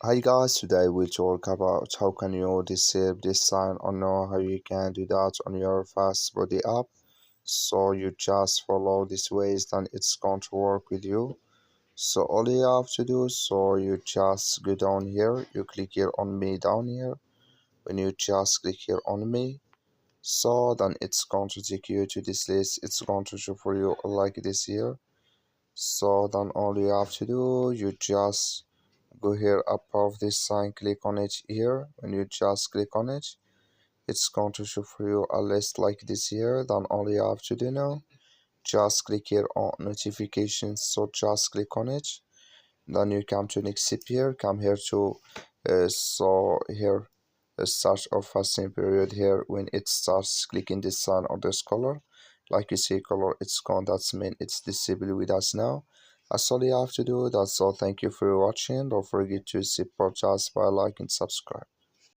Hi guys, today we'll talk about how can you disable this sign or know how you can do that on your Fast Body app. So you just follow these ways, then it's going to work with you. So all you have to do, so you just go down here, you click here on me down here. When you just click here on me, so then it's going to take you to this list. It's going to show for you like this here. So then all you have to do, you just go here above this sign, click on it here. When you just click on it, it's going to show for you a list like this here. Then all you have to do now, just click here on notifications, so just click on it. Then you come to next step here, come here to so here start of fasting period here. When it starts clicking this sign or this color, like you see color, it's gone. That's mean it's disabled with us now. That's all you have to do. That's all. Thank you for watching. Don't forget to support us by like and subscribe.